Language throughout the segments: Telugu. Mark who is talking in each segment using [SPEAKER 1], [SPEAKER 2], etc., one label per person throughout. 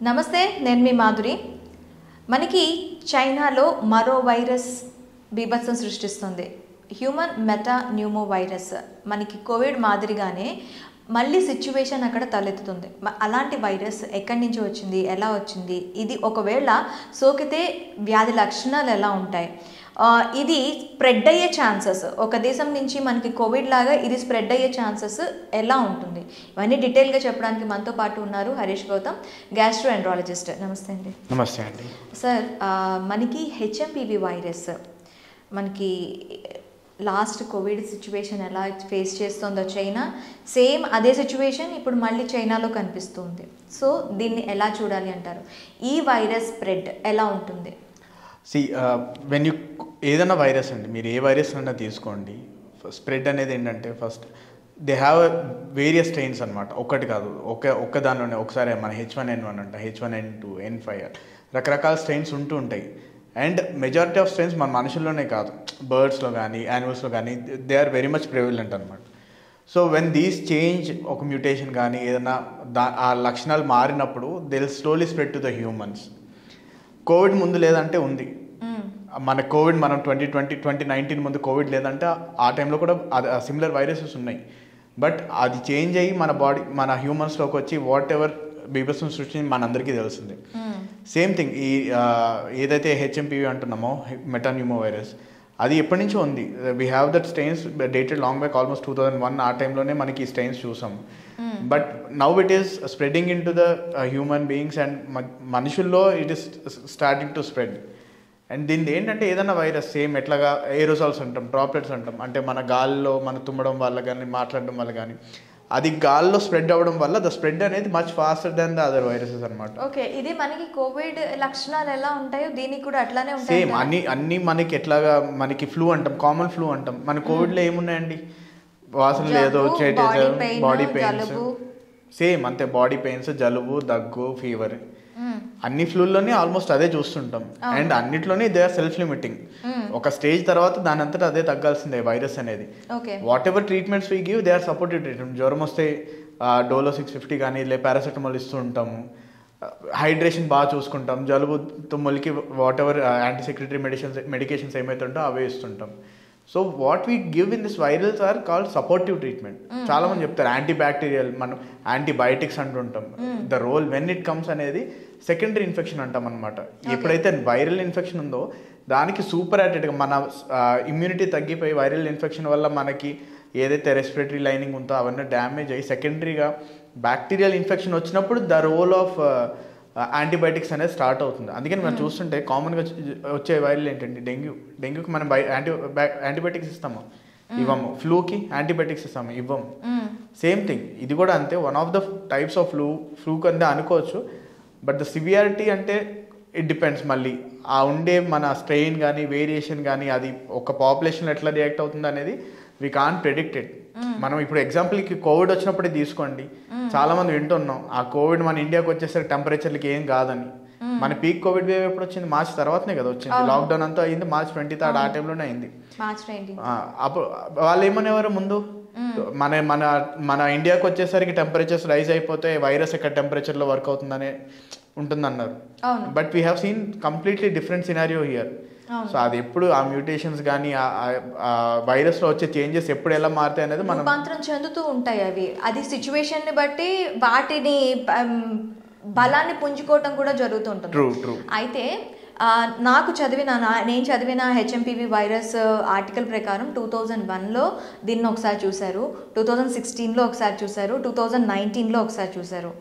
[SPEAKER 1] నమస్తే, నేను మీ మాధురి. మనకి చైనాలో మరో వైరస్ బీభత్సం సృష్టిస్తుంది. Human meta pneumo virus. మనకి కోవిడ్ మాదిరిగానే మళ్ళీ సిచ్యువేషన్ అక్కడ తలెత్తుతుంది. అలాంటి వైరస్ ఎక్కడి నుంచి వచ్చింది, ఎలా వచ్చింది, ఇది ఒకవేళ సోకితే వ్యాధి లక్షణాలు ఎలా ఉంటాయి, ఇది స్ప్రెడ్ అయ్యే ఛాన్సెస్, ఒక దేశం నుంచి మనకి కోవిడ్ లాగా ఇది స్ప్రెడ్ అయ్యే ఛాన్సెస్ ఎలా ఉంటుంది, ఇవన్నీ డీటెయిల్గా చెప్పడానికి మనతో పాటు ఉన్నారు హరీష్ గౌతమ్, గ్యాస్ట్రో ఎంట్రాలజిస్ట్. నమస్తే అండి.
[SPEAKER 2] నమస్తే అండి.
[SPEAKER 1] సార్, మనకి హెచ్ఎంపివి వైరస్ మనకి లాస్ట్ కోవిడ్ సిచ్యువేషన్ ఎలా ఫేస్ చేస్తుందో చైనా, సేమ్ అదే సిచ్యువేషన్ ఇప్పుడు మళ్ళీ చైనాలో కనిపిస్తుంది. సో దీన్ని ఎలా చూడాలి అంటారు? ఈ వైరస్ స్ప్రెడ్ ఎలా ఉంటుంది?
[SPEAKER 2] వెన్ యూ ఏదైనా వైరస్ అండి, మీరు ఏ వైరస్ అయినా తీసుకోండి, స్ప్రెడ్ అనేది ఏంటంటే first they have various strains అనమాట. ఒకటి కాదు, ఒక్క దానిలోనే ఒకసారి మన H1N1 అంట, H1N2, N5 రకరకాల స్ట్రెయిన్స్ ఉంటూ ఉంటాయి. అండ్ మెజారిటీ ఆఫ్ స్ట్రెయిన్స్ మన మనుషుల్లోనే కాదు, బర్డ్స్లో కానీ యానిమల్స్లో కానీ they are very much prevalent అనమాట. సో వెన్ దీస్ చేంజ్, ఒక మ్యూటేషన్ కానీ ఏదైనా ఆ లక్షణాలు మారినప్పుడు they will slowly spread to the humans. Covid ముందు లేదంటే ఉంది, మన కోవిడ్ మనం 2019 ముందు కోవిడ్ లేదంటే ఆ టైంలో కూడా సిమిలర్ వైరసెస్ ఉన్నాయి. బట్ అది చేంజ్ అయ్యి మన హ్యూమన్స్లోకి వచ్చి వాట్ ఎవర్ బీభత్సం సృష్టించి మనందరికీ తెలిసింది. సేమ్ థింగ్ ఈ ఏదైతే హెచ్ఎంపివి అంటున్నామో, మెటాన్యూమో వైరస్, అది ఎప్పటి నుంచో ఉంది. We have that stains dated long back, almost 2001 ఆ టైంలోనే మనకి ఈ స్టెయిన్స్ చూసాం. But now it is spreading in to the human beings and మనుషుల్లో it is starting to spread. And దీన్ని ఏంటంటే ఏదైనా వైరస్ సేమ్ ఎట్లాగా ఏరోసాల్స్ అంటాం, డ్రాప్లెట్స్ అంటాం, అంటే మన గాల్లో మన తుమ్మడం వల్ల కానీ మాట్లాడడం వల్ల కానీ అది గాల్లో స్ప్రెడ్ అవ్వడం వల్ల ద స్ప్రెడ్ అనేది much faster than the other viruses అనమాట.
[SPEAKER 1] ఓకే, ఇది మనకి కోవిడ్ లక్షణాలు ఎలా ఉంటాయో దీనికి కూడా అట్లానే ఉంటాయి.
[SPEAKER 2] సేమ్ అన్ని మనకి ఎట్లాగా మనకి ఫ్లూ అంటాం, కామన్ ఫ్లూ అంటాం. మన కోవిడ్లో ఏమున్నాయండి, వాసన లేదు, బాడీ పెయిన్స్, సేమ్ అంతే, బాడీ పెయిన్స్, జలుబు, దగ్గు, ఫీవర్, అన్ని ఫ్లూల్లోనే ఆల్మోస్ట్ అదే చూస్తుంటాం. అండ్ అన్నిట్లోనే దే ఆర్ సెల్ఫ్ లిమిటింగ్. ఒక స్టేజ్ తర్వాత దాని అంతటా అదే తగ్గాల్సిందే వైరస్ అనేది. What ever treatments we give they are supportive treatment. జ్వరం వస్తే డోలో 650 కానీ లే పారాసెటమాల్ ఇస్తూ ఉంటాము. హైడ్రేషన్ బాగా చూసుకుంటాం. జలుబు తుమ్ములకి వాట్ ఎవర్ యాంటీసెక్రెటరీ మెడికేషన్స్ ఏమైతే ఉంటో అవే ఇస్తుంటాం. So what we give in this virals are called supportive treatment. చాలా మంది చెప్తారు యాంటీ బ్యాక్టీరియల్, మనం యాంటీబయాటిక్స్ అంటుంటాం. The role when it comes అనేది సెకండరీ ఇన్ఫెక్షన్ అంటాం అనమాట. ఎప్పుడైతే వైరల్ ఇన్ఫెక్షన్ ఉందో దానికి సూపర్ యాటెడ్గా మన ఇమ్యూనిటీ తగ్గిపోయి వైరల్ ఇన్ఫెక్షన్ వల్ల మనకి ఏదైతే రెస్పిరేటరీ లైనింగ్ ఉందో అవన్నీ డ్యామేజ్ అయ్యి సెకండరీగా బ్యాక్టీరియల్ ఇన్ఫెక్షన్ వచ్చినప్పుడు ద రోల్ ఆఫ్ యాంటీబయాటిక్స్ అనేది స్టార్ట్ అవుతుంది. అందుకని మనం చూస్తుంటే కామన్గా వచ్చే వైరల్ ఏంటంటే డెంగ్యూకి మనం యాంటీబయాటిక్స్ ఇస్తాము, ఇవ్వము. ఫ్లూకి యాంటీబయాటిక్స్ ఇస్తాము, ఇవ్వము. సేమ్ థింగ్ ఇది కూడా అంతే, one of the types of flu కింద అనుకోవచ్చు. బట్ ద సివియారిటీ అంటే ఇట్ డిపెండ్స్. మళ్ళీ ఆ ఉండే మన స్ట్రెయిన్ కానీ వేరియేషన్ కానీ అది ఒక పాపులేషన్లో ఎట్లా రియాక్ట్ అవుతుంది అనేది వీ కాంట్ ప్రెడిక్ట్ ఇట్. మనం ఇప్పుడు ఎగ్జాంపుల్కి కోవిడ్ వచ్చినప్పుడే తీసుకోండి, చాలా మంది వింటున్నాం ఆ కోవిడ్ మన ఇండియాకి వచ్చేసరికి టెంపరేచర్లకి ఏం కాదని. మన పీక్ కోవిడ్ వేవ్ ఎప్పుడు వచ్చింది? మార్చ్ తర్వాతనే కదా వచ్చింది. లాక్డౌన్ అంతా అయింది March 23 ఆ టైంలోనే అయింది. అప్పుడు వాళ్ళు ఏమనేవారు ముందు, మన మన మన ఇండియాకి వచ్చేసరికి టెంపరేచర్స్ రైజ్ అయిపోతే వైరస్ ఎక్కడ టెంపరేచర్లో వర్క్ అవుతుందనే ఉంటుందన్నారు. But we have seen completely different scenario here. So అది ఎప్పుడు ఆ మ్యూటేషన్స్ కానీ ఆ వైరస్లో వచ్చే చేంజెస్ ఎప్పుడు ఎలా మారుతాయి అనేది మనం
[SPEAKER 1] రూపాంతరం చెందుతూ ఉంటాయి. అది సిచ్యువేషన్ని బట్టి వాటిని బలాన్ని పుంజుకోవటం కూడా జరుగుతుంటుంది. అయితే నేను చదివిన హెచ్ఎంపివి వైరస్ ఆర్టికల్ ప్రకారం 2001లో దీన్ని ఒకసారి చూశారు, 2016లో ఒకసారి చూశారు, 2019లో ఒకసారి చూశారు.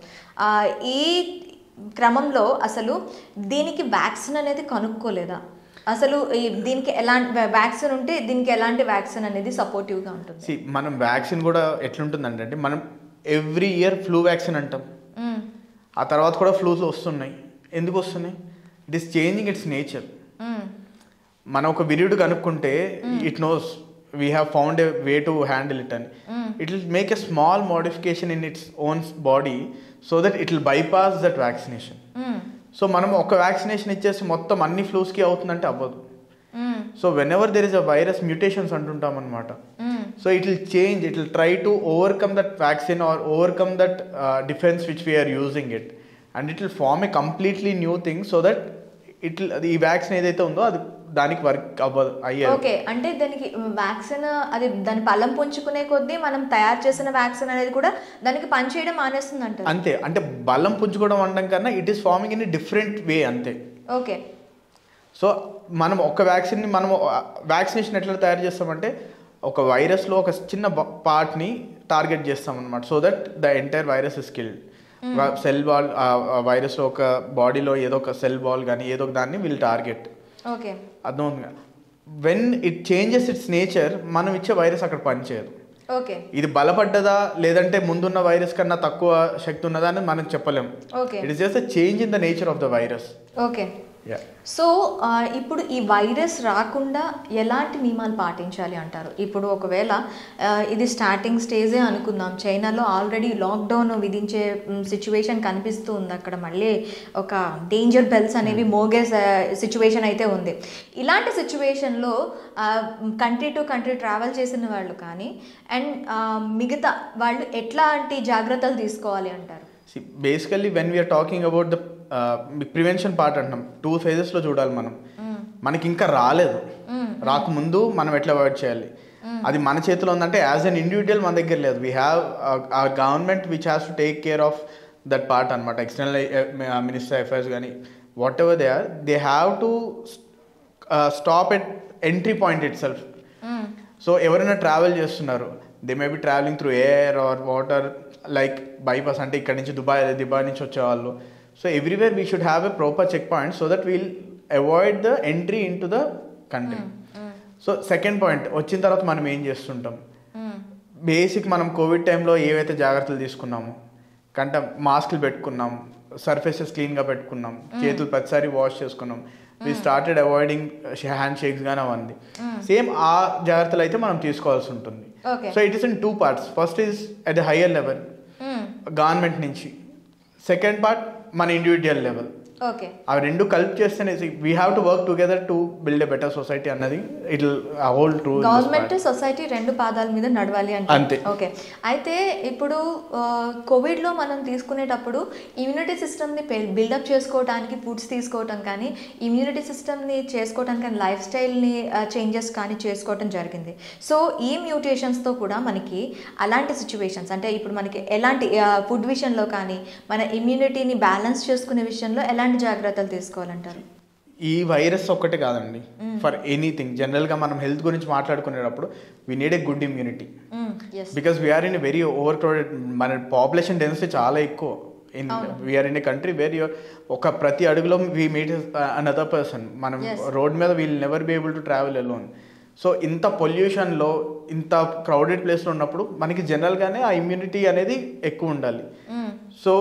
[SPEAKER 1] ఈ క్రమంలో అసలు దీనికి వ్యాక్సిన్ అనేది కనుక్కోలేదా? అసలు దీనికి ఎలాంటి వ్యాక్సిన్ ఉంటే దీనికి ఎలాంటి వ్యాక్సిన్ అనేది సపోర్టివ్గా ఉంటుంది?
[SPEAKER 2] మనం వ్యాక్సిన్ కూడా ఎట్లుంటుందంటే మనం ఎవ్రీ ఇయర్ ఫ్లూ వ్యాక్సిన్ అంటాం, ఆ తర్వాత కూడా ఫ్లూస్ వస్తున్నాయి. ఎందుకు వస్తున్నాయి? It is changing its nature. మనం ఒక విరుడు కనుక్కుంటే it knows we have found a way to handle it అని. It will make a small modification in its own body so that it will bypass that vaccination. సో మనం ఒక వ్యాక్సినేషన్ ఇచ్చేసి మొత్తం అన్ని ఫ్లూస్కి అవుతుందంటే అవ్వదు. So when ever there is a virus mutations అంటుంటాం అనమాట. So it will change, it will try to overcome that vaccine are overcome that defence which we're using it. And it will form a completely new thing so that ఈ వ్యాక్సిన్ ఏదైతే ఉందో అది దానికి వర్క్ అవ్వదు అయ్యేది.
[SPEAKER 1] ఓకే, అంటే దానికి వ్యాక్సిన్ అది దాని బలం పుంజుకునే కొద్దీ మనం తయారు చేసిన వ్యాక్సిన్ అనేది కూడా దానికి పనిచేయడం మానేస్తుంది అంటారు.
[SPEAKER 2] అంతే, అంటే బలం పుంజుకోవడం అనడం కన్నా it is forming in different way అంతే.
[SPEAKER 1] ఓకే,
[SPEAKER 2] సో మనం ఒక వ్యాక్సిన్ని మనం వ్యాక్సినేషన్ ఎట్లా తయారు చేస్తామంటే ఒక వైరస్లో ఒక చిన్న పార్ట్ని టార్గెట్ చేస్తాం అనమాట, so that the entire virus is killed. Cell wall వైరస్లో ఒక బాడీలో ఏదో ఒక సెల్ వాల్ కానీ ఏదో ఒక దాన్ని విల్ టార్గెట్.
[SPEAKER 1] ఓకే,
[SPEAKER 2] అర్థమవుతుంది. When it changes it's nature మనం ఇచ్చే వైరస్ అక్కడ పనిచేయదు.
[SPEAKER 1] ఓకే,
[SPEAKER 2] ఇది బలపడ్డదా లేదంటే ముందున్న వైరస్ కన్నా తక్కువ శక్తి ఉన్నదా అని మనం చెప్పలేము.
[SPEAKER 1] Okay,
[SPEAKER 2] it is just a change in the nature of the virus.
[SPEAKER 1] Okay. So ఇప్పుడు ఈ వైరస్ రాకుండా ఎలాంటి నియమాలు పాటించాలి అంటారు? ఇప్పుడు ఒకవేళ ఇది స్టార్టింగ్ స్టేజే అనుకుందాం, చైనాలో ఆల్రెడీ లాక్డౌన్ విధించే సిచ్యువేషన్ కనిపిస్తూ ఉంది, అక్కడ మళ్ళీ ఒక డేంజర్ బెల్స్ అనేవి మోగే సిచ్యువేషన్ అయితే ఉంది. ఇలాంటి సిచ్యువేషన్లో కంట్రీ టు కంట్రీ ట్రావెల్ చేసిన వాళ్ళు కానీ అండ్ మిగతా వాళ్ళు ఎట్లాంటి జాగ్రత్తలు తీసుకోవాలి అంటారు?
[SPEAKER 2] Basically when we're talking about the prevention part అంటున్నాం, 2 phases చూడాలి మనం. మనకి ఇంకా రాలేదు, రాకముందు మనం ఎట్లా అవాయిడ్ చేయాలి అది మన చేతిలో ఉందంటే యాజ్ అన్ ఇండివిజువల్ మన దగ్గర లేదు. We have our government which has to take care of that part అనమాట. ఎక్స్టర్నల్ మినిస్టర్ అఫైర్స్ కానీ what ever they are, they have to stop at entry point it self. So ఎవరైనా ట్రావెల్ చేస్తున్నారు, they may be travelling through air or water, like bypass అంటే ఇక్కడ నుంచి దుబాయ్ నుంచి వచ్చేవాళ్ళు. So everywhere we should have a proper check point so that we'll avoid the entry in to the country. So second point వచ్చిన తర్వాత మనం ఏం చేస్తుంటాం, బేసిక్ మనం కోవిడ్ టైంలో ఏవైతే జాగ్రత్తలు తీసుకున్నామో, మాస్కులు పెట్టుకున్నాం, సర్ఫేసెస్ క్లీన్గా పెట్టుకున్నాం, చేతులు ప్రతిసారి వాష్ చేసుకున్నాం, we started avoiding hand shakes కానీ అవన్నీ. సేమ్ ఆ జాగ్రత్తలు అయితే మనం తీసుకోవాల్సి ఉంటుంది. So it is in 2 parts. First is at the higher level government నుంచి, సెకండ్ పార్ట్ మన ఇండివిజువల్ లెవెల్.
[SPEAKER 1] ఓకే,
[SPEAKER 2] అవి రెండు కలిపి చేస్తేనే we have to work together to build a better society అన్నది it whole true.
[SPEAKER 1] Government society 2 పాదాల మీద నడవాలి అంటే. ఓకే, అయితే ఇప్పుడు కోవిడ్లో మనం తీసుకునేటప్పుడు ఇమ్యూనిటీ సిస్టమ్ని బిల్డప్ చేసుకోవడానికి ఫుడ్స్ తీసుకోవటం కానీ, ఇమ్యూనిటీ సిస్టమ్ని చేసుకోవటానికి కానీ, లైఫ్ స్టైల్ని చేంజెస్ కానీ చేసుకోవటం జరిగింది. సో ఈ మ్యూటేషన్స్తో కూడా మనకి అలాంటి సిచ్యువేషన్స్ అంటే ఇప్పుడు మనకి ఎలాంటి ఫుడ్ విషయంలో కానీ మన ఇమ్యూనిటీని బ్యాలెన్స్ చేసుకునే విషయంలో ఎలాంటి జాగ్రత్తలు తీసుకోవాలంటారు?
[SPEAKER 2] ఈ వైరస్ ఒక్కటే కాదండి, ఫర్ ఎనీథింగ్ జనరల్గా మనం హెల్త్ గురించి మాట్లాడుకునేటప్పుడు we need a good immunity. Because we are in a very overcrowded, మన పాపులేషన్ డెన్సిటీ చాలా ఎక్కువ. We are in a country where your ఒక ప్రతి అడుగులో వీ మీట్ అనదర్ పర్సన్. మనం రోడ్ మీద we'll never be able to travel alone. So ఇంత పొల్యూషన్లో ఇంత క్రౌడెడ్ ప్లేస్లో ఉన్నప్పుడు మనకి జనరల్గానే ఆ ఇమ్యూనిటీ అనేది ఎక్కువ ఉండాలి. సో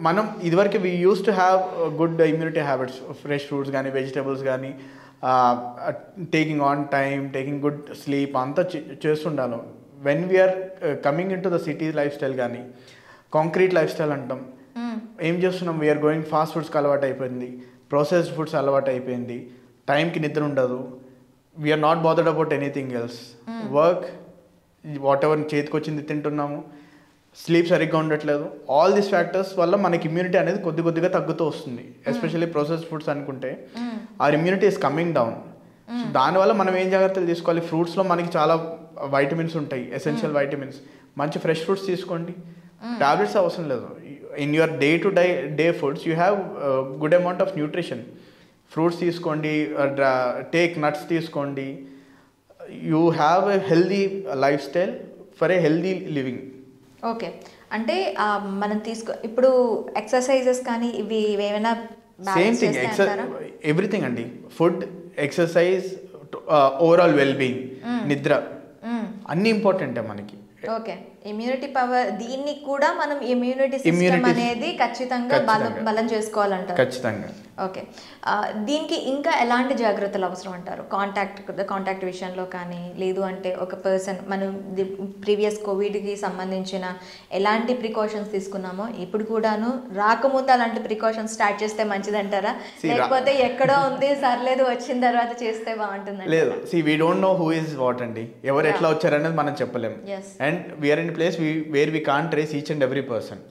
[SPEAKER 2] మనం ఇదివరకు we use to have good immunity habits, fresh fruits కానీ వెజిటేబుల్స్ కానీ, taking on time, taking good sleep అంతా చేస్తుండాలి. When we are coming in to the city lifestyle కానీ కాంక్రీట్ లైఫ్ స్టైల్ అంటాం, ఏం చేస్తున్నాం, వీఆర్ గోయింగ్ ఫాస్ట్ ఫుడ్స్కి అలవాటు అయిపోయింది, ప్రాసెస్డ్ ఫుడ్స్ అలవాటు అయిపోయింది, టైంకి నిద్ర ఉండదు, we're not bothered about anything else, work what ever చేతికి వచ్చింది తింటున్నాము, స్లీప్ సరిగ్గా ఉండట్లేదు. ఆల్ దీస్ ఫ్యాక్టర్స్ వల్ల మనకి ఇమ్యూనిటీ అనేది కొద్దిగా తగ్గుతూ వస్తుంది. ఎస్పెషల్లీ ప్రాసెస్డ్ ఫుడ్స్ అనుకుంటే our immunity is coming down. So దానివల్ల మనం ఏం జాగ్రత్తలు తీసుకోవాలి, ఫ్రూట్స్లో మనకి చాలా వైటమిన్స్ ఉంటాయి, ఎసెన్షియల్ వైటమిన్స్. మంచి ఫ్రెష్ ఫ్రూట్స్ తీసుకోండి, టాబ్లెట్స్ అవసరం లేదు. In your day foods you have good amount of nutrition. Fruits తీసుకోండి, టేక్ నట్స్ తీసుకోండి, you have a healthy life style for a healthy living.
[SPEAKER 1] Okay, అంటే మనం ఇప్పుడు ఎక్సర్సైజెస్ కానీ ఇవి ఏమైనా
[SPEAKER 2] సేమ్ థింగ్, ఎవ్రీథింగ్ అండి, ఫుడ్, ఎక్సర్సైజ్, ఓవరాల్ వెల్బీయింగ్, నిద్ర అన్నీ ఇంపార్టెంటే మనకి.
[SPEAKER 1] ఓకే, ఇమ్యూనిటీ పవర్, దీన్ని కూడా మనం ఇమ్యూనిటీ సిస్టమ్ అనేది ఖచ్చితంగా బలం చేసుకోవాలంటారు.
[SPEAKER 2] ఖచ్చితంగా.
[SPEAKER 1] ఓకే, దీనికి ఇంకా ఎలాంటి జాగ్రత్తలు అవసరం అంటారు? కాంటాక్ట్ విషయంలో కానీ, లేదు అంటే ఒక పర్సన్ మనం ప్రీవియస్ కోవిడ్కి సంబంధించిన ఎలాంటి ప్రికాషన్స్ తీసుకున్నామో ఇప్పుడు కూడాను రాకముందు అలాంటి ప్రికాషన్స్ స్టార్ట్ చేస్తే మంచిదంటారా, లేకపోతే ఎక్కడో ఉంది సర్లేదు వచ్చిన తర్వాత చేస్తే బాగుంటుంది?
[SPEAKER 2] లేదు, we don't know who is what అండి, ఎవరు ఎట్లా వచ్చారనేది మనం చెప్పలేము. And we're in certain place where we can't trace each and every person.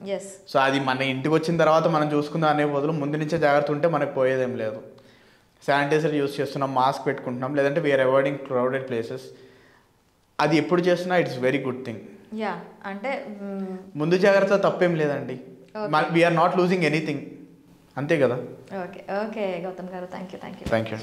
[SPEAKER 2] So అది మన ఇంటికి వచ్చిన తర్వాత మనం చూసుకుందాం అనే బదులు ముందు నుంచే జాగ్రత్త ఉంటే మనకు పోయేదేం లేదు. శానిటైజర్ యూస్ చేస్తున్నాం, మాస్క్ పెట్టుకుంటున్నాం, లేదంటే వీఆర్ అవాయిడింగ్ క్రౌడెడ్ ప్లేసెస్. అది ఎప్పుడు చేస్తున్నా ఇట్స్ వెరీ గుడ్ థింగ్.
[SPEAKER 1] అంటే
[SPEAKER 2] ముందు జాగ్రత్త తప్పేం లేదండి. వీఆర్ నాట్ లూజింగ్ ఎనీథింగ్, అంతే కదా.
[SPEAKER 1] ఓకే ఓకే గౌతమ్ గారు, థ్యాంక్ యూ.
[SPEAKER 2] Thank you.